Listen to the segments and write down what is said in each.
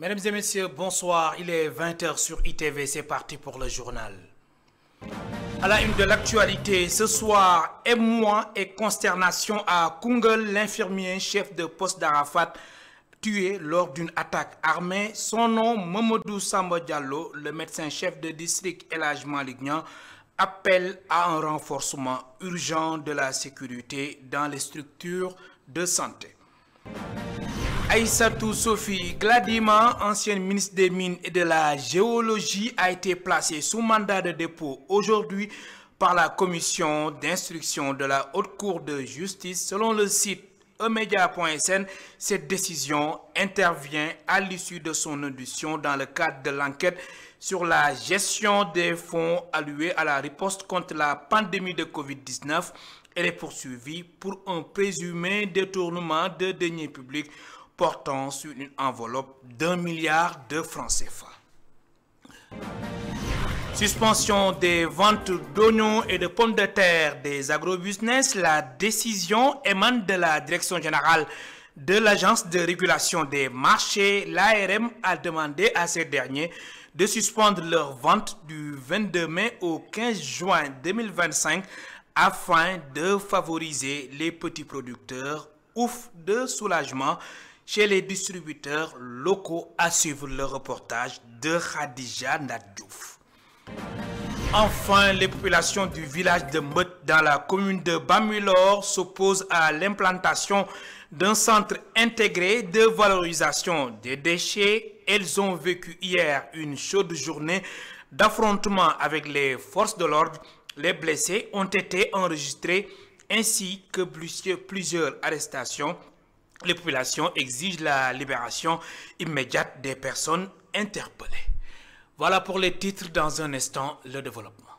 Mesdames et messieurs, bonsoir. Il est 20h sur ITV. C'est parti pour le journal. À la une de l'actualité, ce soir, émoi et consternation à Koungheul, l'infirmier chef de poste d'Arafat, tué lors d'une attaque armée. Son nom, Mamadou Samba Diallo, le médecin-chef de district El Hadj Malick Niang, appelle à un renforcement urgent de la sécurité dans les structures de santé. Aïssatou Sophie Gladima, ancienne ministre des Mines et de la Géologie, a été placée sous mandat de dépôt aujourd'hui par la commission d'instruction de la Haute Cour de justice. Selon le site emedia.sn, cette décision intervient à l'issue de son audition dans le cadre de l'enquête sur la gestion des fonds alloués à la riposte contre la pandémie de Covid-19. Elle est poursuivie pour un présumé détournement de deniers publics portant sur une enveloppe d'1 milliard de francs CFA. Suspension des ventes d'oignons et de pommes de terre des agrobusiness. La décision émane de la Direction générale de l'Agence de régulation des marchés. L'ARM a demandé à ces derniers de suspendre leurs ventes du 22 mai au 15 juin 2025 afin de favoriser les petits producteurs. Ouf de soulagement chez les distributeurs locaux, à suivre le reportage de Khadija Nadjouf. Enfin, les populations du village de Meut dans la commune de Bambilor s'opposent à l'implantation d'un centre intégré de valorisation des déchets. Elles ont vécu hier une chaude journée d'affrontement avec les forces de l'ordre. Les blessés ont été enregistrés ainsi que plusieurs arrestations. Les populations exigent la libération immédiate des personnes interpellées. Voilà pour les titres. Dans un instant, le développement.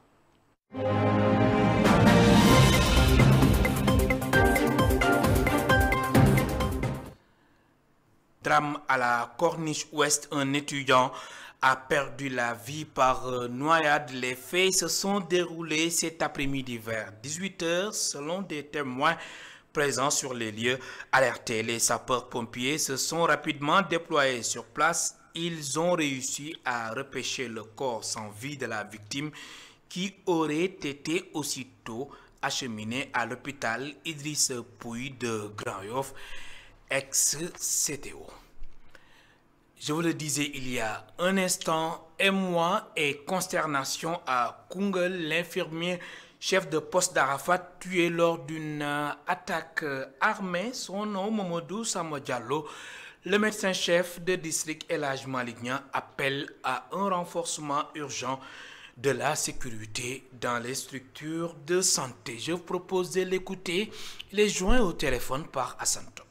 Drame à la Corniche Ouest, un étudiant a perdu la vie par noyade. Les faits se sont déroulés cet après-midi vers 18 h selon des témoins présents sur les lieux alertés. Les sapeurs-pompiers se sont rapidement déployés sur place. Ils ont réussi à repêcher le corps sans vie de la victime qui aurait été aussitôt acheminé à l'hôpital Idriss Pouye de Grand Yoff, ex-CTO. Je vous le disais il y a un instant, émoi et consternation à Koungheul, l'infirmier chef de poste d'Arafat tué lors d'une attaque armée. Son nom, Mamadou Samba Diallo, le médecin-chef de district El Hadj Malick Niang, appelle à un renforcement urgent de la sécurité dans les structures de santé. Je vous propose de l'écouter. Il est joint au téléphone par Hassan Top.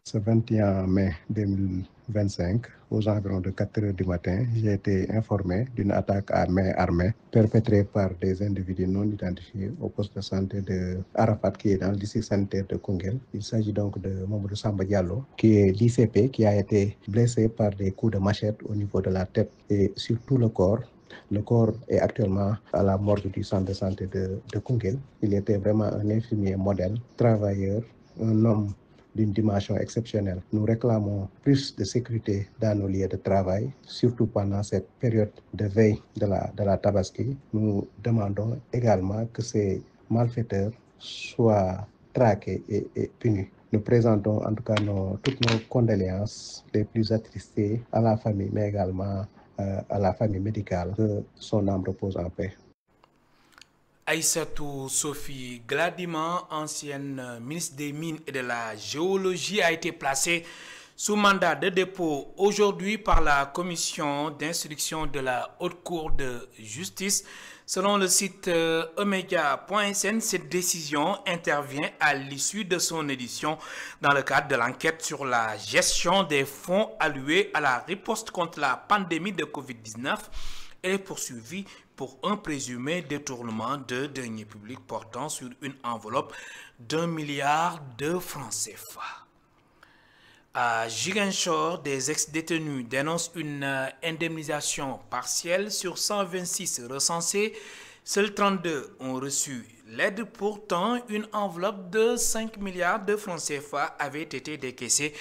Ce 21 mai 2025, aux environs de 4 h du matin, j'ai été informé d'une attaque à main armée perpétrée par des individus non identifiés au poste de santé de Arafat qui est dans le district sanitaire de Koungheul. Il s'agit donc de Mamadou Samba Diallo, qui est l'ICP, qui a été blessé par des coups de machette au niveau de la tête et sur tout le corps. Le corps est actuellement à la morgue du centre de santé de Koungheul. Il était vraiment un infirmier modèle, travailleur, un homme d'une dimension exceptionnelle. Nous réclamons plus de sécurité dans nos lieux de travail, surtout pendant cette période de veille de la Tabaski. Nous demandons également que ces malfaiteurs soient traqués et punis. Nous présentons en tout cas toutes nos condoléances les plus attristées à la famille, mais également à la famille médicale. Que son âme repose en paix. Aïssatou Sophie Gladima, ancienne ministre des Mines et de la Géologie, a été placée sous mandat de dépôt aujourd'hui par la commission d'instruction de la Haute Cour de justice. Selon le site emedia.sn, cette décision intervient à l'issue de son édition dans le cadre de l'enquête sur la gestion des fonds alloués à la riposte contre la pandémie de Covid-19. Elle est poursuivie pour un présumé détournement de deniers publics portant sur une enveloppe d'1 milliard de francs CFA. À Ziguinchor, des ex-détenus dénoncent une indemnisation partielle sur 126 recensés. Seuls 32 ont reçu l'aide. Pourtant, une enveloppe de 5 milliards de francs CFA avait été décaissée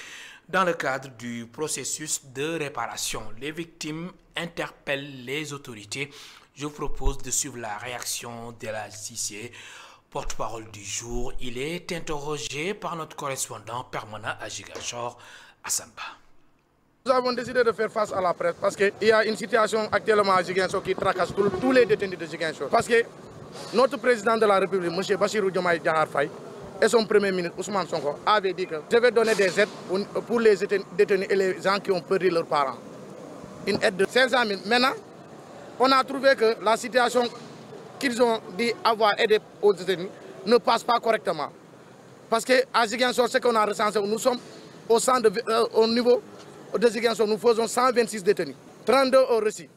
Dans le cadre du processus de réparation, les victimes interpellent les autorités. Je vous propose de suivre la réaction de la Cissé, porte-parole du jour. Il est interrogé par notre correspondant permanent à Ziguinchor, Assamba. Nous avons décidé de faire face à la presse parce qu'il y a une situation actuellement à Ziguinchor qui tracasse tous les détenus de Ziguinchor. Parce que notre président de la République, M. Bassirou Diomaye Diakhar Faye, et son premier ministre, Ousmane Sonko, avait dit que je vais donner des aides pour les détenus et les gens qui ont perdu leurs parents. Une aide de 500 000. Maintenant, on a trouvé que la situation qu'ils ont dit avoir aidé aux détenus ne passe pas correctement. Parce qu'à Ziguinchor, ce qu'on a recensé, nous sommes au niveau de Ziguinchor, nous faisons 126 détenus, 32 au reçu.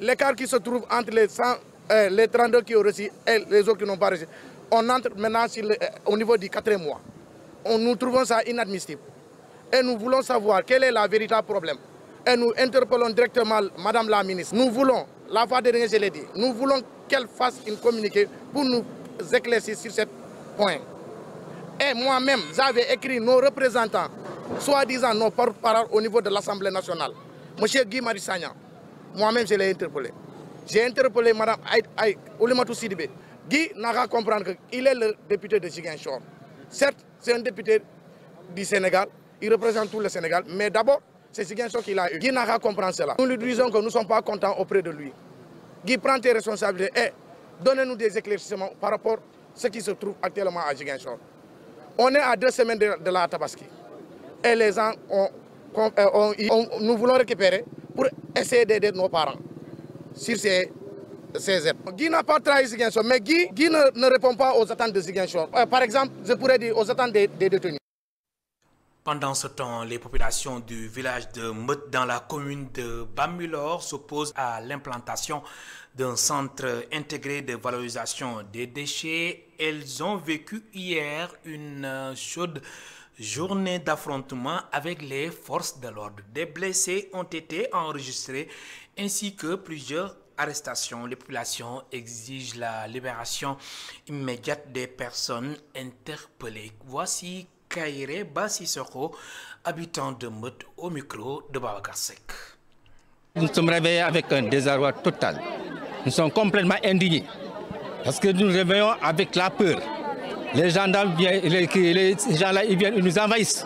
L'écart qui se trouve entre les 32 qui ont reçu et les autres qui n'ont pas reçu, on entre maintenant au niveau du 4e mois. Nous trouvons ça inadmissible. Et nous voulons savoir quel est le véritable problème. Et nous interpellons directement Madame la ministre. Nous voulons, la fois dernière je l'ai dit, nous voulons qu'elle fasse une communiqué pour nous éclaircir sur ce point. Et moi-même, j'avais écrit nos représentants, soi-disant nos porte-parole au niveau de l'Assemblée nationale. Monsieur Guy Marius Sagna, moi-même je l'ai interpellé. J'ai interpellé Mme Oulimatou Sidibé. Guy n'a qu'à comprendre qu'il est le député de Ziguinchor. Certes, c'est un député du Sénégal, il représente tout le Sénégal, mais d'abord, c'est Ziguinchor qu'il a eu. Guy n'a qu'à comprendre cela. Nous lui disons que nous ne sommes pas contents auprès de lui. Guy, prends tes responsabilités et donnez-nous des éclaircissements par rapport à ce qui se trouve actuellement à Ziguinchor. On est à 2 semaines de la Tabaski. Et les gens nous voulons récupérer pour essayer d'aider nos parents sur ces aides. Guy n'a pas trahi Ziguinchor, mais Guy ne répond pas aux attentes de Ziguinchor. Par exemple, je pourrais dire aux attentes des détenus. Pendant ce temps, les populations du village de Meut dans la commune de Bambilor s'opposent à l'implantation d'un centre intégré de valorisation des déchets. Elles ont vécu hier une chaude journée d'affrontement avec les forces de l'ordre. Des blessés ont été enregistrés ainsi que plusieurs arrestations. Les populations exigent la libération immédiate des personnes interpellées. Voici Kairé Bassissoko, habitant de Meut, au micro de Babacar Seck. Nous sommes réveillés avec un désarroi total. Nous sommes complètement indignés parce que nous nous réveillons avec la peur. Les gendarmes viennent, les gens-là, ils viennent, ils nous envahissent.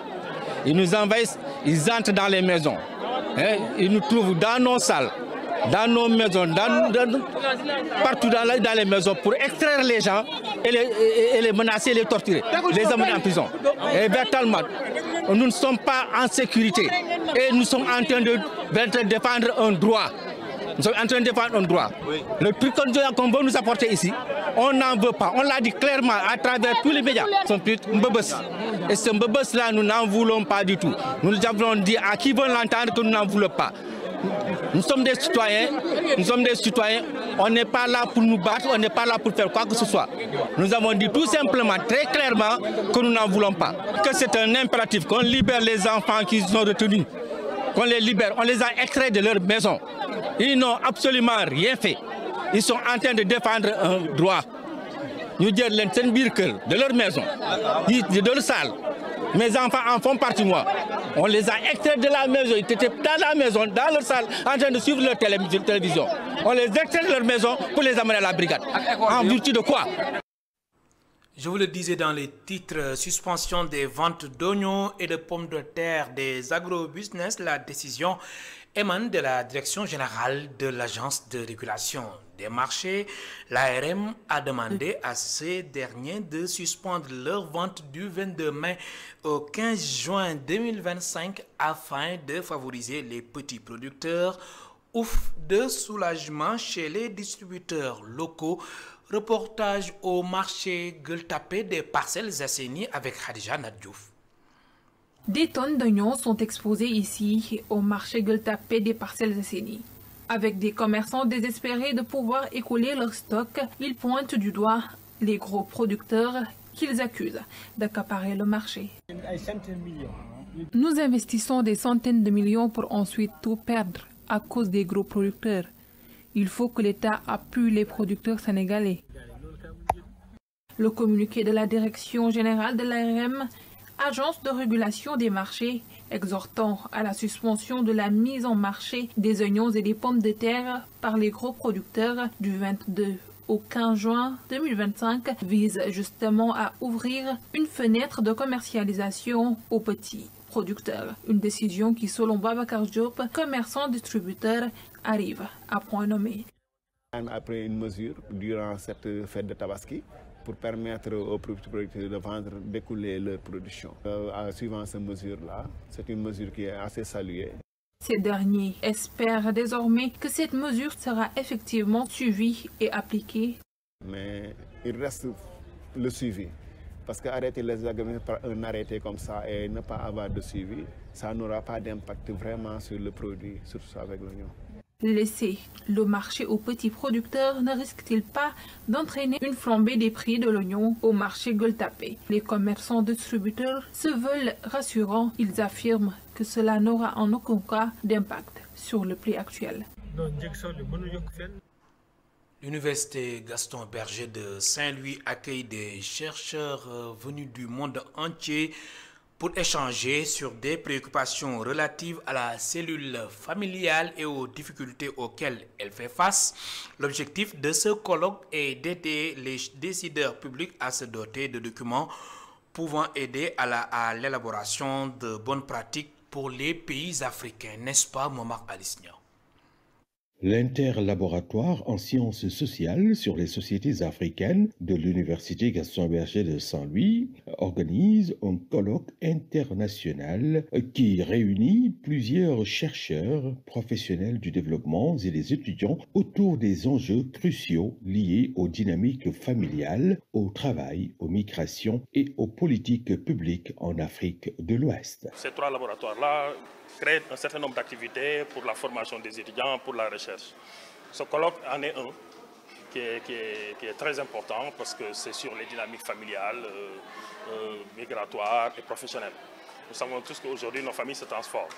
Ils nous envahissent, ils entrent dans les maisons. Ils nous trouvent dans nos salles, dans nos maisons, partout dans les maisons pour extraire les gens et les menacer, les torturer, les amener en prison. Et véritablement, nous ne sommes pas en sécurité et nous sommes en train de défendre un droit. Nous sommes en train de défendre un droit. Oui. Le truc qu'on veut nous apporter ici, on n'en veut pas. On l'a dit clairement à travers tous les médias. Son plus mbebes. Et ce mbebes-là, nous n'en voulons pas du tout. Nous avons dit à qui veut l'entendre que nous n'en voulons pas. Nous sommes des citoyens. Nous sommes des citoyens. On n'est pas là pour nous battre. On n'est pas là pour faire quoi que ce soit. Nous avons dit tout simplement, très clairement, que nous n'en voulons pas. Que c'est un impératif qu'on libère les enfants qui sont retenus. Qu'on les libère. On les a extraits de leur maison. Ils n'ont absolument rien fait. Ils sont en train de défendre un droit. Nous disons de leur maison, de leur salle. Mes enfants en font partie, moi. On les a extraits de la maison. Ils étaient dans la maison, dans leur salle, en train de suivre leur télévision. On les extrait de leur maison pour les amener à la brigade. En vertu de quoi? Je vous le disais dans les titres, suspension des ventes d'oignons et de pommes de terre des agrobusiness. La décision émane de la Direction générale de l'Agence de régulation des marchés. L'ARM a demandé à ces derniers de suspendre leur vente du 22 mai au 15 juin 2025 afin de favoriser les petits producteurs. Ouf de soulagement chez les distributeurs locaux. Reportage au marché Gueule Tapée des Parcelles Assainies avec Khadija Nadjouf. Des tonnes d'oignons sont exposées ici au marché Gueule Tapée des Parcelles Assainies. Avec des commerçants désespérés de pouvoir écouler leur stock, ils pointent du doigt les gros producteurs qu'ils accusent d'accaparer le marché. Nous investissons des centaines de millions pour ensuite tout perdre à cause des gros producteurs. Il faut que l'État appuie les producteurs sénégalais. Le communiqué de la Direction générale de l'ARM, Agence de régulation des marchés, exhortant à la suspension de la mise en marché des oignons et des pommes de terre par les gros producteurs du 22 au 15 juin 2025 vise justement à ouvrir une fenêtre de commercialisation aux petits producteurs. Une décision qui, selon Babacar Diop, commerçant-distributeur, arrive à point nommé. On a pris une mesure durant cette fête de Tabaski pour permettre aux producteurs de vendre, d'écouler leur production. Suivant cette mesure-là, c'est une mesure qui est assez saluée. Ces derniers espèrent désormais que cette mesure sera effectivement suivie et appliquée. Mais il reste le suivi. Parce qu'arrêter les agriculteurs par un arrêté comme ça et ne pas avoir de suivi, ça n'aura pas d'impact vraiment sur le produit, surtout avec l'oignon. Laisser le marché aux petits producteurs ne risque-t-il pas d'entraîner une flambée des prix de l'oignon au marché Gueule-Tapée? Les commerçants distributeurs se veulent rassurants. Ils affirment que cela n'aura en aucun cas d'impact sur le prix actuel. L'université Gaston Berger de Saint-Louis accueille des chercheurs venus du monde entier pour échanger sur des préoccupations relatives à la cellule familiale et aux difficultés auxquelles elle fait face. L'objectif de ce colloque est d'aider les décideurs publics à se doter de documents pouvant aider à l'élaboration de bonnes pratiques pour les pays africains. N'est-ce pas, Momar Alisnia? L'interlaboratoire en sciences sociales sur les sociétés africaines de l'Université Gaston Berger de Saint-Louis organise un colloque international qui réunit plusieurs chercheurs, professionnels du développement et des étudiants autour des enjeux cruciaux liés aux dynamiques familiales, au travail, aux migrations et aux politiques publiques en Afrique de l'Ouest. Ces trois laboratoires-là créent un certain nombre d'activités pour la formation des étudiants, pour la recherche. Ce colloque en est un qui est très important parce que c'est sur les dynamiques familiales, migratoires et professionnelles. Nous savons tous qu'aujourd'hui nos familles se transforment.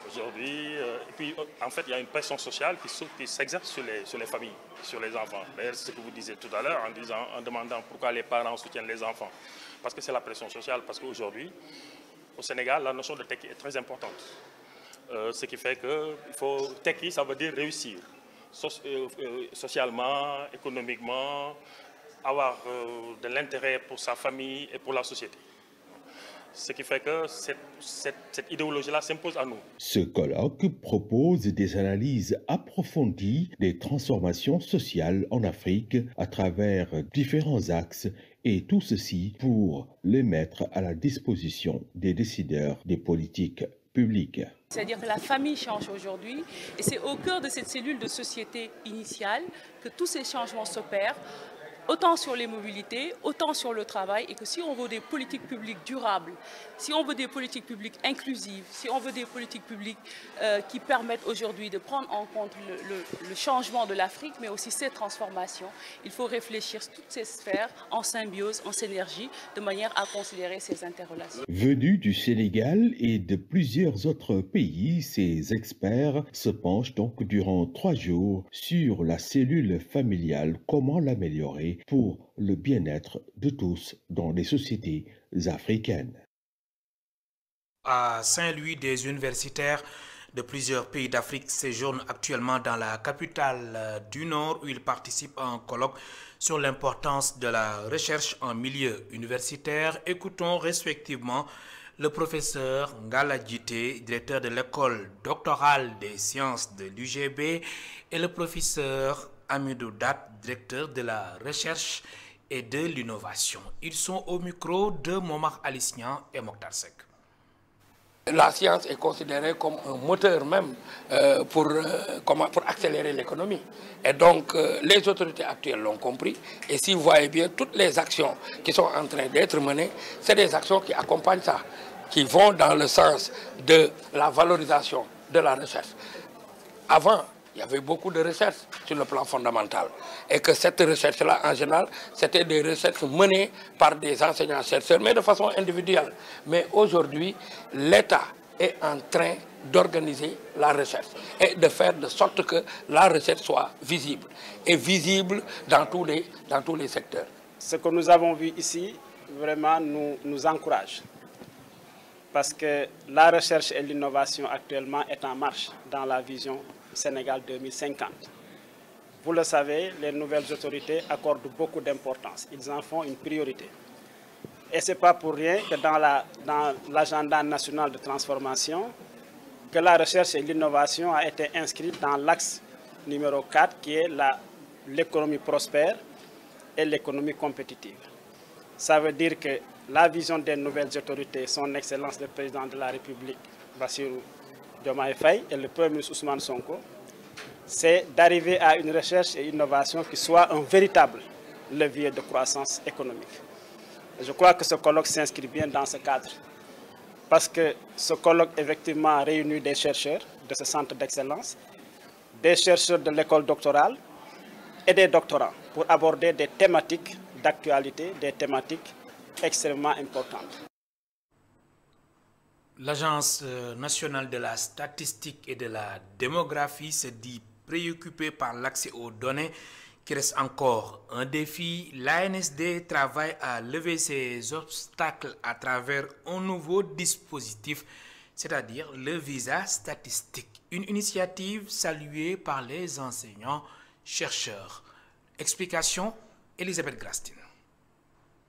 Aujourd'hui, et puis en fait il y a une pression sociale qui s'exerce sur les familles, sur les enfants. D'ailleurs c'est ce que vous disiez tout à l'heure en demandant pourquoi les parents soutiennent les enfants. Parce que c'est la pression sociale, parce qu'aujourd'hui au Sénégal la notion de tekki est très importante. Ce qui fait que tekki, ça veut dire réussir, socialement, économiquement, avoir de l'intérêt pour sa famille et pour la société. Ce qui fait que cette idéologie-là s'impose à nous. Ce colloque propose des analyses approfondies des transformations sociales en Afrique à travers différents axes et tout ceci pour les mettre à la disposition des décideurs des politiques publiques. C'est-à-dire que la famille change aujourd'hui et c'est au cœur de cette cellule de société initiale que tous ces changements s'opèrent, autant sur les mobilités, autant sur le travail, et que si on veut des politiques publiques durables, si on veut des politiques publiques inclusives, si on veut des politiques publiques qui permettent aujourd'hui de prendre en compte le changement de l'Afrique, mais aussi ses transformations, il faut réfléchir toutes ces sphères en symbiose, en synergie, de manière à considérer ces interrelations. Venus du Sénégal et de plusieurs autres pays, ces experts se penchent donc durant 3 jours sur la cellule familiale, comment l'améliorer pour le bien-être de tous dans les sociétés africaines. À Saint-Louis, des universitaires de plusieurs pays d'Afrique séjournent actuellement dans la capitale du Nord où ils participent à un colloque sur l'importance de la recherche en milieu universitaire. Écoutons respectivement le professeur Ngala Djité, directeur de l'école doctorale des sciences de l'UGB, et le professeur Amidou Dat, directeur de la recherche et de l'innovation. Ils sont au micro de Momar Alisnian et Mokhtar Seck. La science est considérée comme un moteur même pour accélérer l'économie. Et donc les autorités actuelles l'ont compris. Et si vous voyez bien, toutes les actions qui sont en train d'être menées, c'est des actions qui accompagnent ça, qui vont dans le sens de la valorisation de la recherche. Avant, il y avait beaucoup de recherches sur le plan fondamental. Et que cette recherche-là, en général, c'était des recherches menées par des enseignants-chercheurs, mais de façon individuelle. Mais aujourd'hui, l'État est en train d'organiser la recherche et de faire de sorte que la recherche soit visible. Et visible dans tous les secteurs. Ce que nous avons vu ici, vraiment, nous encourage. parce que la recherche et l'innovation actuellement est en marche dans la vision Sénégal 2050. Vous le savez, les nouvelles autorités accordent beaucoup d'importance. Ils en font une priorité. Et ce n'est pas pour rien que dans l'agenda national de transformation, que la recherche et l'innovation a été inscrite dans l'axe numéro 4, qui est l'économie prospère et l'économie compétitive. Ça veut dire que la vision des nouvelles autorités, son Excellence le Président de la République, Bassirou Diomaye Faye, et le Premier ministre Ousmane Sonko, c'est d'arriver à une recherche et innovation qui soit un véritable levier de croissance économique. Je crois que ce colloque s'inscrit bien dans ce cadre, parce que ce colloque effectivement réunit des chercheurs de ce centre d'excellence, des chercheurs de l'école doctorale et des doctorants pour aborder des thématiques d'actualité, des thématiques extrêmement importantes. L'Agence nationale de la statistique et de la démographie se dit préoccupée par l'accès aux données qui reste encore un défi. L'ANSD travaille à lever ces obstacles à travers un nouveau dispositif, c'est-à-dire le visa statistique, une initiative saluée par les enseignants-chercheurs. Explication, Elisabeth Grastin.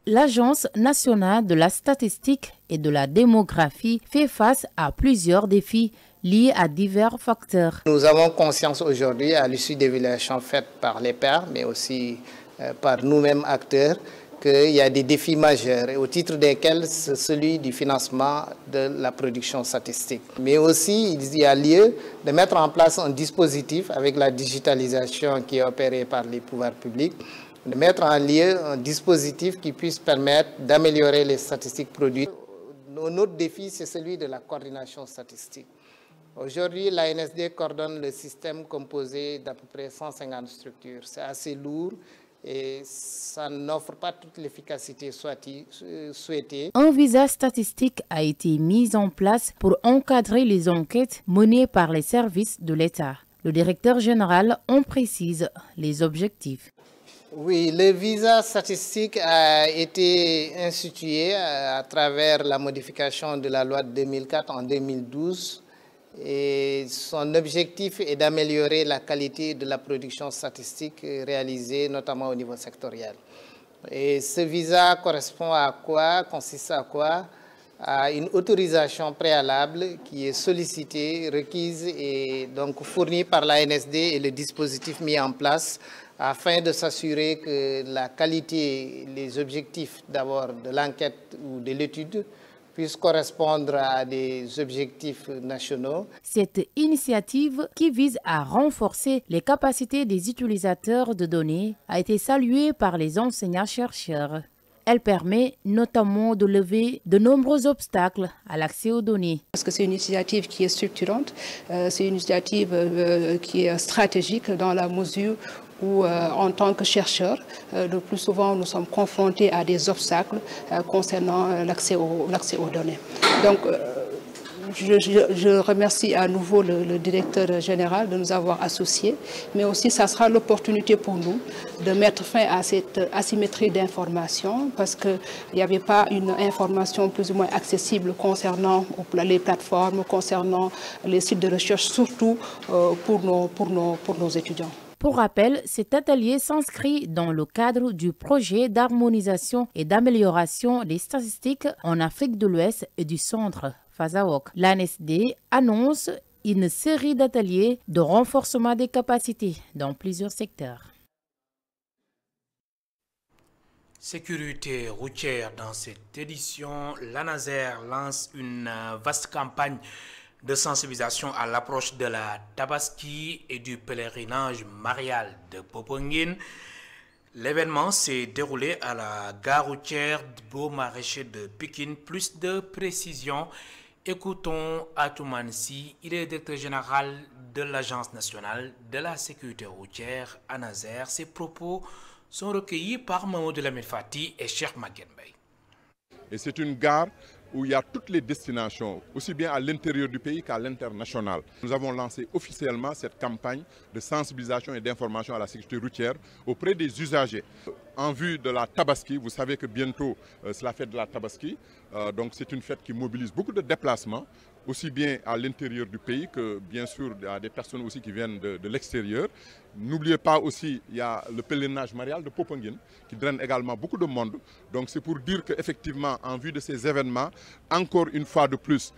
L'Agence nationale de la statistique et de la démographie fait face à plusieurs défis liés à divers facteurs. Nous avons conscience aujourd'hui, à l'issue des évaluations faites par les pairs, mais aussi par nous-mêmes acteurs, qu'il y a des défis majeurs, et au titre desquels c'est celui du financement de la production statistique. Mais aussi, il y a lieu de mettre en place un dispositif avec la digitalisation qui est opérée par les pouvoirs publics, de mettre en lieu un dispositif qui puisse permettre d'améliorer les statistiques produites. Notre défi, c'est celui de la coordination statistique. Aujourd'hui, l'ANSD coordonne le système composé d'à peu près 150 structures. C'est assez lourd et ça n'offre pas toute l'efficacité souhaitée. Un visa statistique a été mis en place pour encadrer les enquêtes menées par les services de l'État. Le directeur général en précise les objectifs. Oui, le visa statistique a été institué à travers la modification de la loi de 2004 en 2012. Et son objectif est d'améliorer la qualité de la production statistique réalisée, notamment au niveau sectoriel. Et ce visa correspond à quoi, consiste à quoi? À une autorisation préalable qui est sollicitée, requise et donc fournie par l'ANSD et le dispositif mis en place afin de s'assurer que la qualité, les objectifs d'abord de l'enquête ou de l'étude puissent correspondre à des objectifs nationaux. Cette initiative qui vise à renforcer les capacités des utilisateurs de données a été saluée par les enseignants-chercheurs. Elle permet notamment de lever de nombreux obstacles à l'accès aux données. Parce que c'est une initiative qui est structurante, c'est une initiative qui est stratégique dans la mesure où, en tant que chercheurs, le plus souvent, nous sommes confrontés à des obstacles concernant l'accès aux données. Donc, je remercie à nouveau le directeur général de nous avoir associés, mais aussi ça sera l'opportunité pour nous de mettre fin à cette asymétrie d'information parce qu'il n'y avait pas une information plus ou moins accessible concernant les plateformes, concernant les sites de recherche, surtout pour nos étudiants. Pour rappel, cet atelier s'inscrit dans le cadre du projet d'harmonisation et d'amélioration des statistiques en Afrique de l'Ouest et du Centre, FASAOC. L'ANSD annonce une série d'ateliers de renforcement des capacités dans plusieurs secteurs. Sécurité routière dans cette édition, l'ANASER lance une vaste campagne de sensibilisation à l'approche de la Tabaski et du pèlerinage marial de Popenguine. L'événement s'est déroulé à la gare routière du Beau Maraîcher de Pikine. Plus de précisions, écoutons Atoumane Sy, il est directeur général de l'Agence nationale de la sécurité routière, ANASER. Ses propos sont recueillis par Mamadou Lamine Fati et Cheikh Maguette Mbaye. Et c'est une gare où il y a toutes les destinations, aussi bien à l'intérieur du pays qu'à l'international. Nous avons lancé officiellement cette campagne de sensibilisation et d'information à la sécurité routière auprès des usagers. en vue de la Tabaski. Vous savez que bientôt c'est la fête de la Tabaski. Donc c'est une fête qui mobilise beaucoup de déplacements, aussi bien à l'intérieur du pays que bien sûr il y a des personnes aussi qui viennent de l'extérieur. N'oubliez pas aussi, il y a le pèlerinage marial de Popenguine qui draine également beaucoup de monde. Donc c'est pour dire qu'effectivement, en vue de ces événements, encore une fois de plus,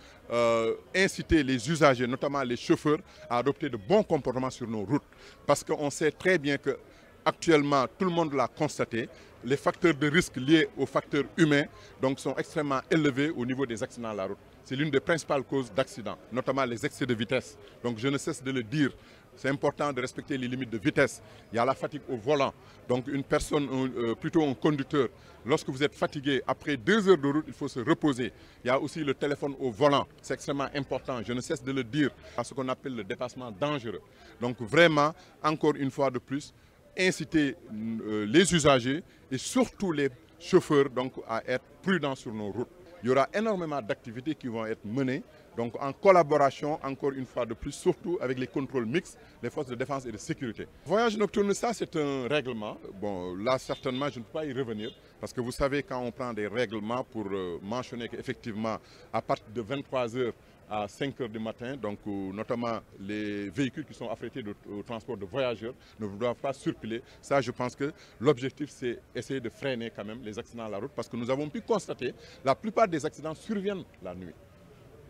inciter les usagers, notamment les chauffeurs, à adopter de bons comportements sur nos routes. Parce qu'on sait très bien que actuellement, tout le monde l'a constaté, les facteurs de risque liés aux facteurs humains donc, sont extrêmement élevés au niveau des accidents à la route. C'est l'une des principales causes d'accidents, notamment les excès de vitesse. Donc je ne cesse de le dire, c'est important de respecter les limites de vitesse. Il y a la fatigue au volant. Donc une personne, plutôt un conducteur, lorsque vous êtes fatigué, après 2 heures de route, il faut se reposer. Il y a aussi le téléphone au volant, c'est extrêmement important. Je ne cesse de le dire, à ce qu'on appelle le dépassement dangereux. Donc vraiment, encore une fois de plus, inciter les usagers et surtout les chauffeurs donc, à être prudents sur nos routes. Il y aura énormément d'activités qui vont être menées, donc en collaboration, encore une fois de plus, surtout avec les contrôles mixtes, les forces de défense et de sécurité. Voyage nocturne, ça c'est un règlement. Bon, là certainement je ne peux pas y revenir, parce que vous savez quand on prend des règlements pour mentionner qu'effectivement à partir de 23 h à 5 h du matin, donc notamment les véhicules qui sont affrétés au transport de voyageurs ne doivent pas circuler. Ça, je pense que l'objectif, c'est essayer de freiner quand même les accidents à la route, parce que nous avons pu constater la plupart des accidents surviennent la nuit.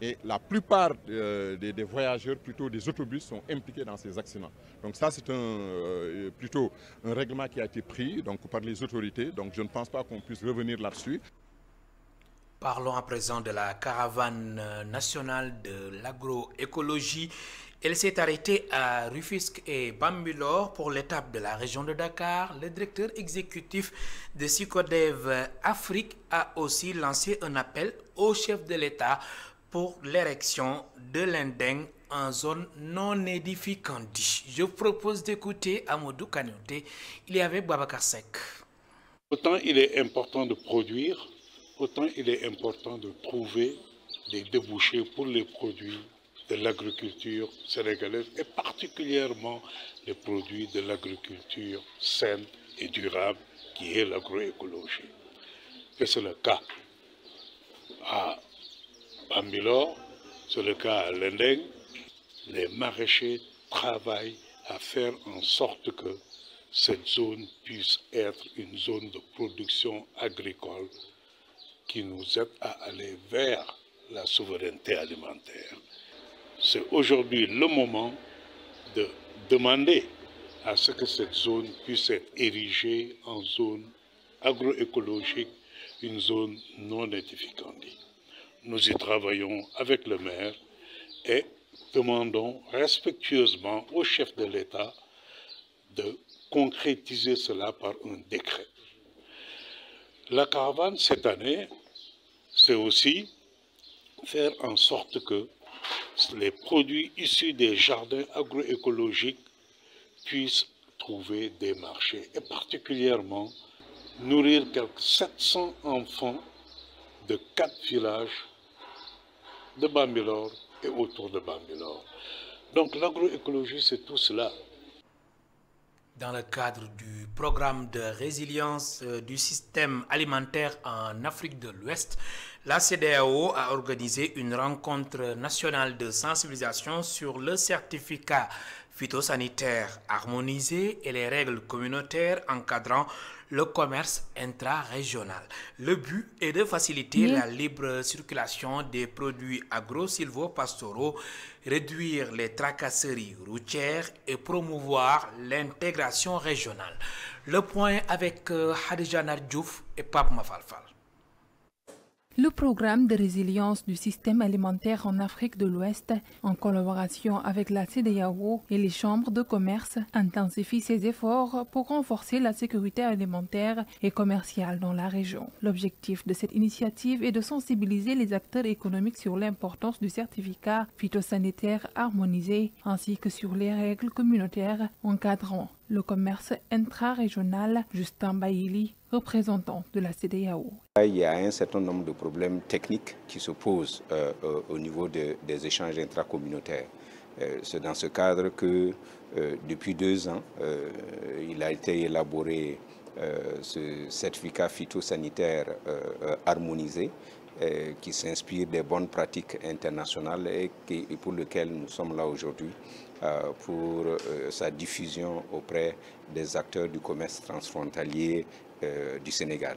Et la plupart des voyageurs, plutôt des autobus, sont impliqués dans ces accidents. Donc ça, c'est plutôt un règlement qui a été pris donc, par les autorités. Donc je ne pense pas qu'on puisse revenir là-dessus. Parlons à présent de la caravane nationale de l'agroécologie. Elle s'est arrêtée à Rufisque et Bambilor pour l'étape de la région de Dakar. Le directeur exécutif de Sycodev Afrique a aussi lancé un appel au chef de l'État pour l'érection de l'Indeng en zone non édificante. Je vous propose d'écouter Amadou Kanyote. Il y avait Babacar Sek. Autant il est important de produire, autant il est important de trouver des débouchés pour les produits de l'agriculture sénégalaise et particulièrement les produits de l'agriculture saine et durable qui est l'agroécologie. Et c'est le cas à Bambilor, c'est le cas à Lendeng. Les maraîchers travaillent à faire en sorte que cette zone puisse être une zone de production agricole qui nous aide à aller vers la souveraineté alimentaire. C'est aujourd'hui le moment de demander à ce que cette zone puisse être érigée en zone agroécologique, une zone non édificante. Nous y travaillons avec le maire et demandons respectueusement au chef de l'État de concrétiser cela par un décret. La caravane, cette année, c'est aussi faire en sorte que les produits issus des jardins agroécologiques puissent trouver des marchés et particulièrement nourrir quelques 700 enfants de 4 villages de Bambilor et autour de Bambilor. Donc l'agroécologie, c'est tout cela. Dans le cadre du programme de résilience du système alimentaire en Afrique de l'Ouest, la CEDEAO a organisé une rencontre nationale de sensibilisation sur le certificat phytosanitaire harmonisé et les règles communautaires encadrant le commerce intra-régional. Le but est de faciliter la libre circulation des produits agro-silvopastoraux, réduire les tracasseries routières et promouvoir l'intégration régionale. Le point avec Hadija Nardjouf et Pape Mafalfal. Le programme de résilience du système alimentaire en Afrique de l'Ouest, en collaboration avec la CEDEAO et les chambres de commerce, intensifie ses efforts pour renforcer la sécurité alimentaire et commerciale dans la région. L'objectif de cette initiative est de sensibiliser les acteurs économiques sur l'importance du certificat phytosanitaire harmonisé ainsi que sur les règles communautaires encadrant le commerce intra-régional. Justin Baïli, représentant de la CEDEAO. Il y a un certain nombre de problèmes techniques qui se posent au niveau des échanges intracommunautaires. C'est dans ce cadre que depuis 2 ans, il a été élaboré ce certificat phytosanitaire harmonisé qui s'inspire des bonnes pratiques internationales et pour lequel nous sommes là aujourd'hui pour sa diffusion auprès des acteurs du commerce transfrontalier du Sénégal.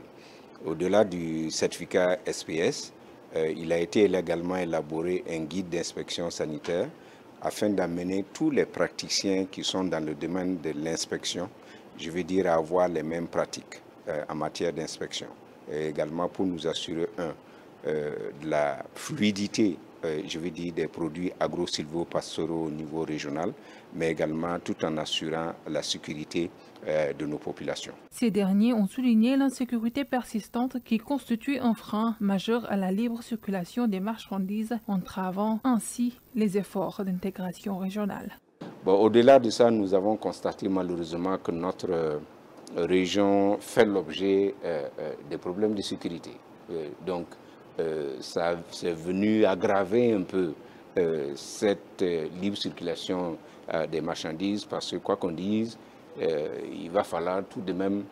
Au-delà du certificat SPS, il a été également élaboré un guide d'inspection sanitaire afin d'amener tous les praticiens qui sont dans le domaine de l'inspection, je veux dire, à avoir les mêmes pratiques en matière d'inspection. Et également pour nous assurer, de la fluidité, je veux dire, des produits agro-silvopastoraux au niveau régional, mais également tout en assurant la sécurité de nos populations. Ces derniers ont souligné l'insécurité persistante qui constitue un frein majeur à la libre circulation des marchandises, entravant ainsi les efforts d'intégration régionale. Bon, au-delà de ça, nous avons constaté malheureusement que notre région fait l'objet des problèmes de sécurité. Donc, ça c'est venu aggraver un peu cette libre circulation des marchandises parce que, quoi qu'on dise, il va falloir tout de même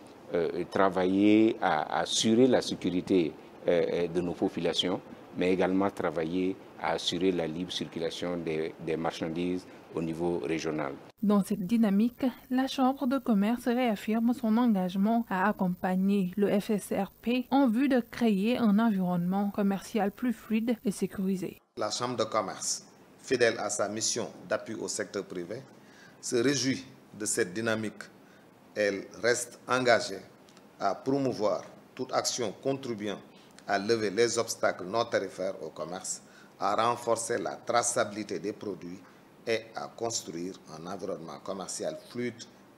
travailler à assurer la sécurité de nos populations, mais également travailler à assurer la libre circulation des marchandises au niveau régional. Dans cette dynamique, la Chambre de commerce réaffirme son engagement à accompagner le FSRP en vue de créer un environnement commercial plus fluide et sécurisé. La Chambre de commerce, fidèle à sa mission d'appui au secteur privé, se réjouit de cette dynamique. Elle reste engagée à promouvoir toute action contribuant à lever les obstacles non tarifaires au commerce, à renforcer la traçabilité des produits et à construire un environnement commercial fluide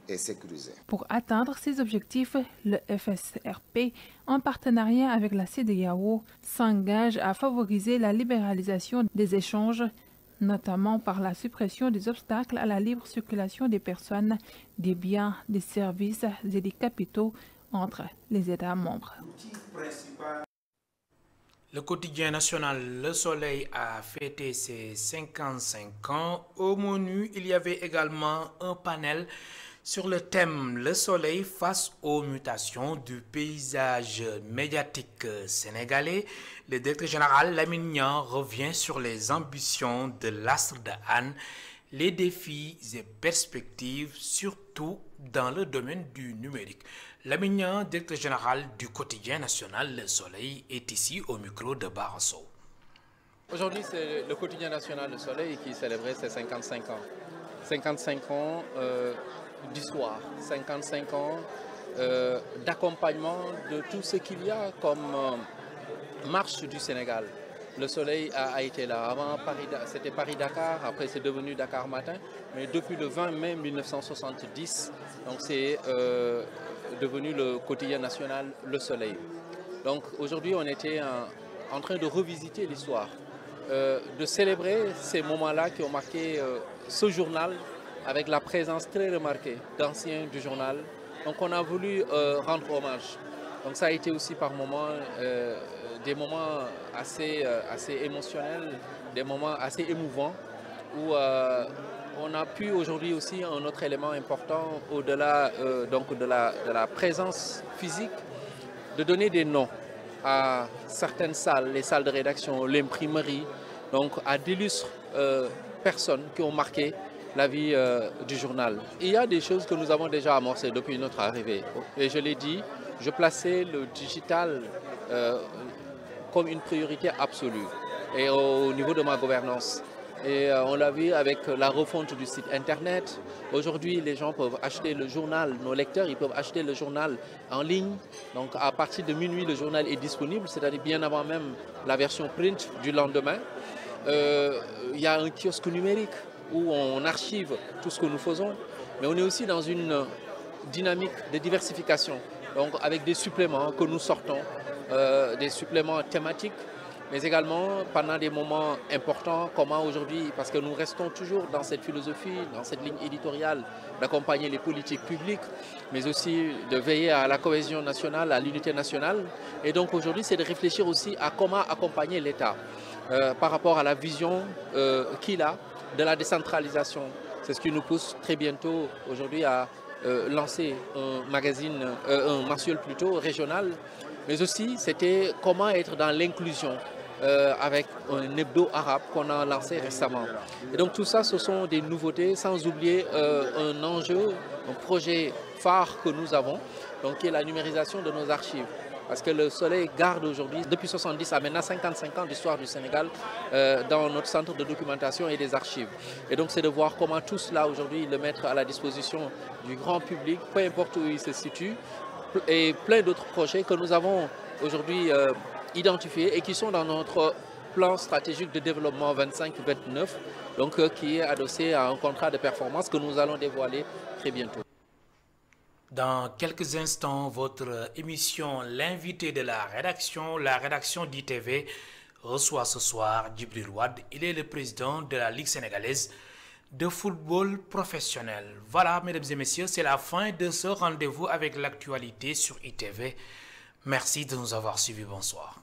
et sécurisé. Pour atteindre ces objectifs, le FSRP, en partenariat avec la CEDEAO, s'engage à favoriser la libéralisation des échanges, notamment par la suppression des obstacles à la libre circulation des personnes, des biens, des services et des capitaux entre les États membres. Le quotidien national Le Soleil a fêté ses 55 ans. Au menu, il y avait également un panel sur le thème Le Soleil face aux mutations du paysage médiatique sénégalais. Le directeur général Lamine Niang revient sur les ambitions de l'Astre de Hann, les défis et perspectives, surtout dans le domaine du numérique. Lamine Niang, directeur général du quotidien national Le Soleil, est ici au micro de Barasso. Aujourd'hui, c'est le quotidien national Le Soleil qui célébrait ses 55 ans. 55 ans d'histoire, 55 ans d'accompagnement de tout ce qu'il y a comme marche du Sénégal. Le Soleil a été là. Avant, c'était Paris-Dakar, après c'est devenu Dakar Matin. Mais depuis le 20 mai 1970, donc c'est devenu le quotidien national Le Soleil. Donc aujourd'hui, on était en train de revisiter l'histoire, de célébrer ces moments-là qui ont marqué ce journal avec la présence très remarquée d'anciens du journal. Donc on a voulu rendre hommage. Donc ça a été aussi par moments des moments assez émotionnels, des moments assez émouvants où on a pu aujourd'hui aussi un autre élément important au-delà donc de la présence physique, de donner des noms à certaines salles, les salles de rédaction, l'imprimerie, donc à d'illustres personnes qui ont marqué la vie du journal. Il y a des choses que nous avons déjà amorcées depuis notre arrivée. Et je l'ai dit, je plaçais le digital comme une priorité absolue et au niveau de ma gouvernance. Et on l'a vu avec la refonte du site internet. Aujourd'hui, les gens peuvent acheter le journal, nos lecteurs, ils peuvent acheter le journal en ligne. Donc à partir de minuit, le journal est disponible, c'est-à-dire bien avant même la version print du lendemain. Il y a un kiosque numérique où on archive tout ce que nous faisons, mais on est aussi dans une dynamique de diversification, donc avec des suppléments que nous sortons, des suppléments thématiques, mais également pendant des moments importants, comment aujourd'hui, parce que nous restons toujours dans cette philosophie, dans cette ligne éditoriale d'accompagner les politiques publiques, mais aussi de veiller à la cohésion nationale, à l'unité nationale. Et donc aujourd'hui, c'est de réfléchir aussi à comment accompagner l'État par rapport à la vision qu'il a de la décentralisation. C'est ce qui nous pousse très bientôt aujourd'hui à lancer un magazine, un mensuel plutôt régional, mais aussi c'était comment être dans l'inclusion avec un hebdo arabe qu'on a lancé récemment. Et donc tout ça, ce sont des nouveautés, sans oublier un enjeu, un projet phare que nous avons, donc qui est la numérisation de nos archives. Parce que le Soleil garde aujourd'hui, depuis 70 à maintenant 55 ans d'histoire du Sénégal dans notre centre de documentation et des archives. Et donc c'est de voir comment tout cela aujourd'hui le mettre à la disposition du grand public, peu importe où il se situe, et plein d'autres projets que nous avons aujourd'hui identifiés et qui sont dans notre plan stratégique de développement 25-29, donc qui est adossé à un contrat de performance que nous allons dévoiler très bientôt. Dans quelques instants, votre émission L'invité de la rédaction d'ITV, reçoit ce soir Djibril Wade. Il est le président de la Ligue sénégalaise de football professionnel. Voilà, mesdames et messieurs, c'est la fin de ce rendez-vous avec l'actualité sur ITV. Merci de nous avoir suivis. Bonsoir.